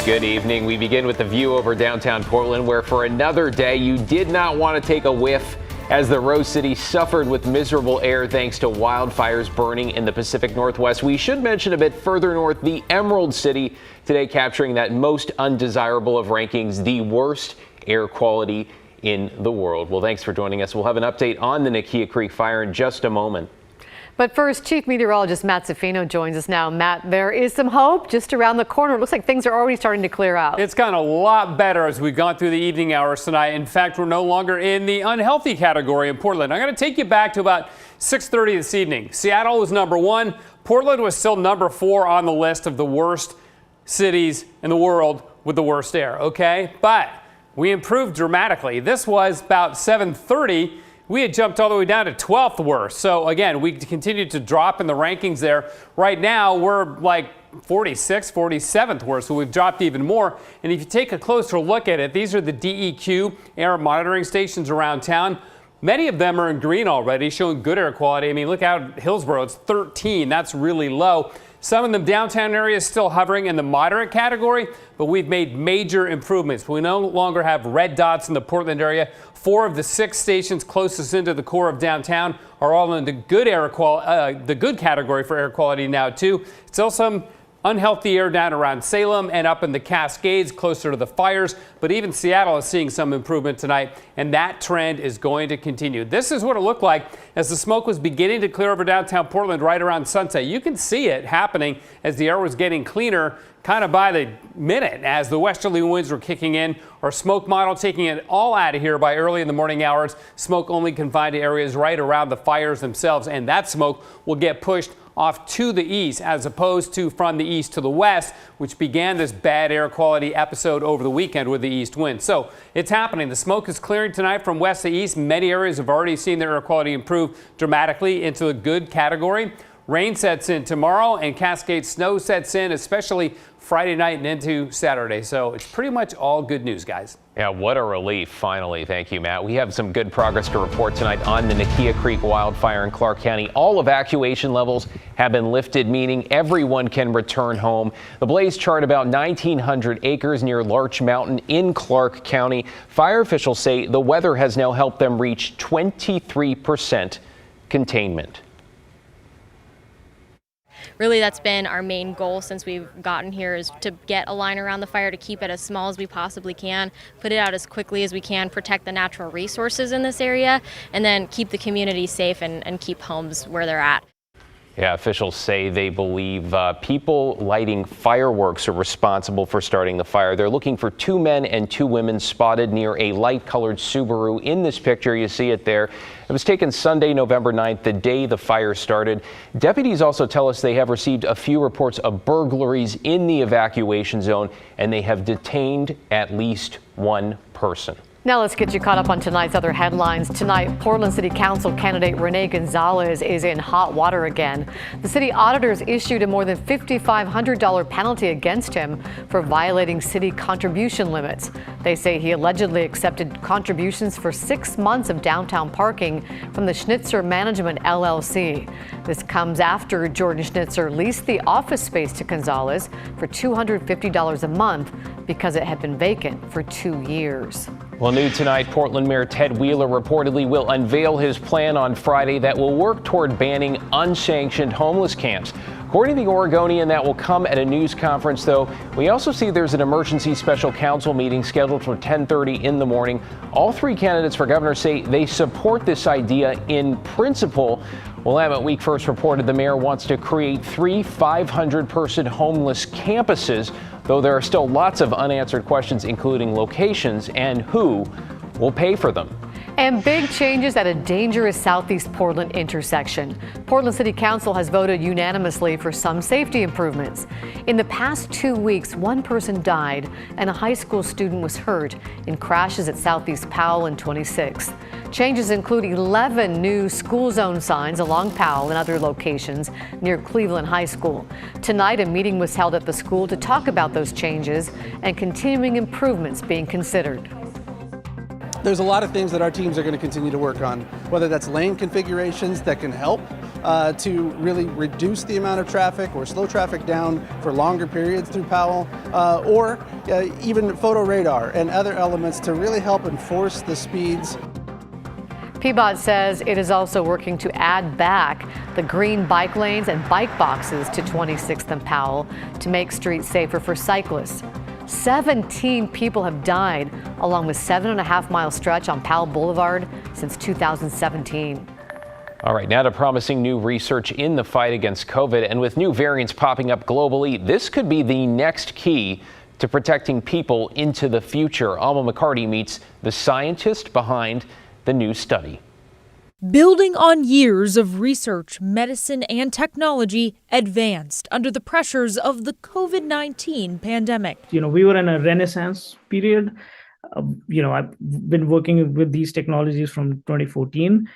Good evening. We begin with the view over downtown Portland, where for another day you did not want to take a whiff as the Rose City suffered with miserable air thanks to wildfires burning in the Pacific Northwest. We should mention a bit further north, the Emerald City today capturing that most undesirable of rankings, the worst air quality in the world. Well, thanks for joining us. We'll have an update on the Nakia Creek fire in just a moment. But first, Chief Meteorologist Matt Zaffino joins us now. Matt, there is some hope just around the corner. It looks like things are already starting to clear out. It's gotten a lot better as we've gone through the evening hours tonight. In fact, we're no longer in the unhealthy category in Portland. I'm going to take you back to about 6:30 this evening. Seattle was number 1. Portland was still number 4 on the list of the worst cities in the world with the worst air, okay? But we improved dramatically. This was about 7:30. We had jumped all the way down to 12th worst. So again, we continued to drop in the rankings there. Right now, we're like 46th, 47th worst, so we've dropped even more. And if you take a closer look at it, these are the DEQ air monitoring stations around town. Many of them are in green already, showing good air quality. I mean, look out at Hillsborough, it's 13. That's really low. Some of the downtown areas still hovering in the moderate category, but we've made major improvements. We no longer have red dots in the Portland area. 4 of the 6 stations closest into the core of downtown are all in the good the good category for air quality now too. Still some unhealthy air down around Salem and up in the Cascades closer to the fires, but even Seattle is seeing some improvement tonight, and that trend is going to continue. This is what it looked like as the smoke was beginning to clear over downtown Portland right around sunset. You can see it happening as the air was getting cleaner kind of by the minute as the westerly winds were kicking in. Our smoke model taking it all out of here by early in the morning hours. Smoke only confined to areas right around the fires themselves, and that smoke will get pushed off to the east as opposed to from the east to the west, which began this bad air quality episode over the weekend with the east wind. So it's happening. The smoke is clearing tonight from west to east. Many areas have already seen their air quality improve dramatically into a good category. Rain sets in tomorrow and Cascade snow sets in, especially Friday night and into Saturday. So it's pretty much all good news, guys. Yeah, what a relief, finally. Thank you, Matt. We have some good progress to report tonight on the Nakia Creek wildfire in Clark County. All evacuation levels have been lifted, meaning everyone can return home. The blaze charred about 1,900 acres near Larch Mountain in Clark County. Fire officials say the weather has now helped them reach 23% containment. Really, that's been our main goal since we've gotten here, is to get a line around the fire, to keep it as small as we possibly can, put it out as quickly as we can, protect the natural resources in this area, and then keep the community safe and keep homes where they're at. Yeah, officials say they believe people lighting fireworks are responsible for starting the fire. They're looking for 2 men and 2 women spotted near a light-colored Subaru. In this picture, you see it there. It was taken Sunday, November 9th, the day the fire started. Deputies also tell us they have received a few reports of burglaries in the evacuation zone, and they have detained at least 1 person. Now let's get you caught up on tonight's other headlines. Tonight, Portland City Council candidate Rene Gonzalez is in hot water again. The city auditors issued a more than $5,500 penalty against him for violating city contribution limits. They say he allegedly accepted contributions for 6 months of downtown parking from the Schnitzer Management LLC. This comes after Jordan Schnitzer leased the office space to Gonzalez for $250 a month because it had been vacant for 2 years. Well, new tonight, Portland Mayor Ted Wheeler reportedly will unveil his plan on Friday that will work toward banning unsanctioned homeless camps. According to the Oregonian, that will come at a news conference, though. We also see there's an emergency special council meeting scheduled for 10:30 in the morning. All 3 candidates for governor say they support this idea in principle. Willamette Week first reported the mayor wants to create 3 500-person homeless campuses, though there are still lots of unanswered questions, including locations and who will pay for them. And big changes at a dangerous Southeast Portland intersection. Portland City Council has voted unanimously for some safety improvements. In the past 2 weeks, 1 person died and a high school student was hurt in crashes at Southeast Powell and 26th. Changes include 11 new school zone signs along Powell and other locations near Cleveland High School. Tonight, a meeting was held at the school to talk about those changes and continuing improvements being considered. There's a lot of things that our teams are going to continue to work on, whether that's lane configurations that can help to really reduce the amount of traffic or slow traffic down for longer periods through Powell, or even photo radar and other elements to really help enforce the speeds. PBOT says it is also working to add back the green bike lanes and bike boxes to 26th and Powell to make streets safer for cyclists. 17 people have died along the 7.5-mile stretch on Powell Boulevard since 2017. All right, now to promising new research in the fight against COVID. And with new variants popping up globally, this could be the next key to protecting people into the future. Alma McCarty meets the scientist behind the new study. Building on years of research, medicine, and technology advanced under the pressures of the COVID-19 pandemic. We were in a renaissance period. I've been working with these technologies from 2014.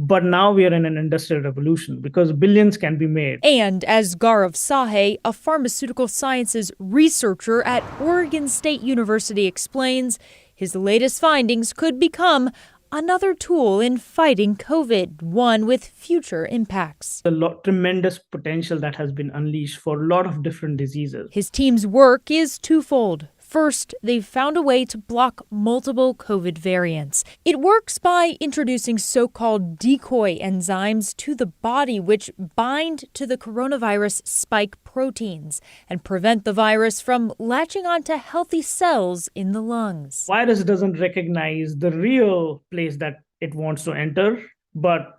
But now we are in an industrial revolution because billions can be made. And as Gaurav Sahay, a pharmaceutical sciences researcher at Oregon State University, explains, his latest findings could become another tool in fighting COVID, one with future impacts. Tremendous potential that has been unleashed for a lot of different diseases. His team's work is twofold. First, they've found a way to block multiple COVID variants. It works by introducing so-called decoy enzymes to the body, which bind to the coronavirus spike proteins and prevent the virus from latching onto healthy cells in the lungs. Virus doesn't recognize the real place that it wants to enter, but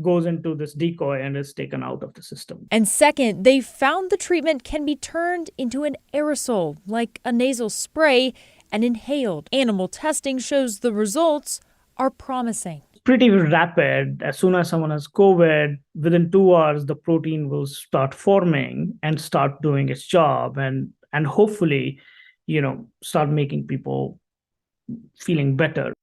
goes into this decoy and is taken out of the system. And second, they found the treatment can be turned into an aerosol, like a nasal spray, and inhaled. Animal testing shows the results are promising. Pretty rapid. As soon as someone has COVID, within 2 hours, the protein will start forming and start doing its job and hopefully, start making people feeling better.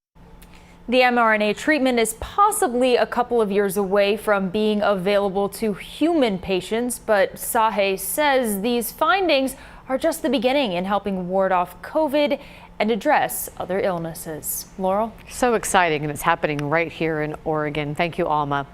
The mRNA treatment is possibly a couple of years away from being available to human patients, but Sahay says these findings are just the beginning in helping ward off COVID and address other illnesses. Laurel? So exciting, and it's happening right here in Oregon. Thank you, Alma.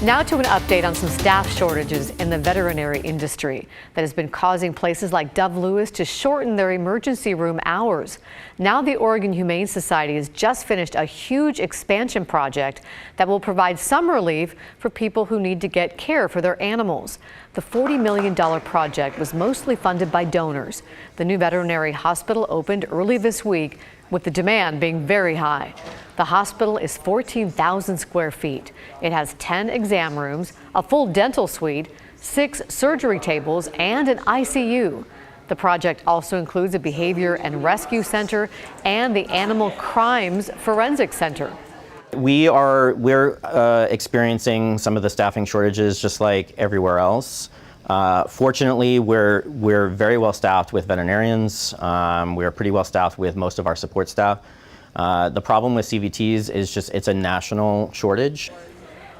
Now to an update on some staff shortages in the veterinary industry that has been causing places like Dove Lewis to shorten their emergency room hours. Now the Oregon Humane Society has just finished a huge expansion project that will provide some relief for people who need to get care for their animals. The $40 million project was mostly funded by donors. The new veterinary hospital opened early this week, with the demand being very high. The hospital is 14,000 square feet. It has 10 exam rooms, a full dental suite, 6 surgery tables, and an ICU. The project also includes a behavior and rescue center and the Animal Crimes Forensic Center. We're experiencing some of the staffing shortages just like everywhere else. Fortunately, we're very well staffed with veterinarians. We're pretty well staffed with most of our support staff. The problem with CVTs is it's a national shortage.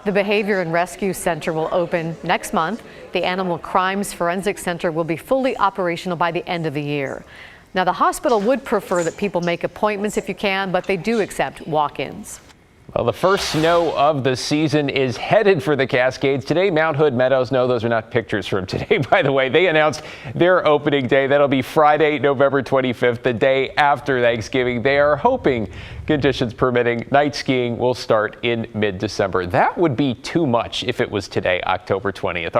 The Behavior and Rescue Center will open next month. The Animal Crimes Forensic Center will be fully operational by the end of the year. Now, the hospital would prefer that people make appointments if you can, but they do accept walk-ins. Well, the first snow of the season is headed for the Cascades today. Mount Hood Meadows, no, those are not pictures from today, by the way. They announced their opening day. That'll be Friday, November 25th, the day after Thanksgiving. They are hoping, conditions permitting, night skiing will start in mid-December. That would be too much if it was today, October 20th.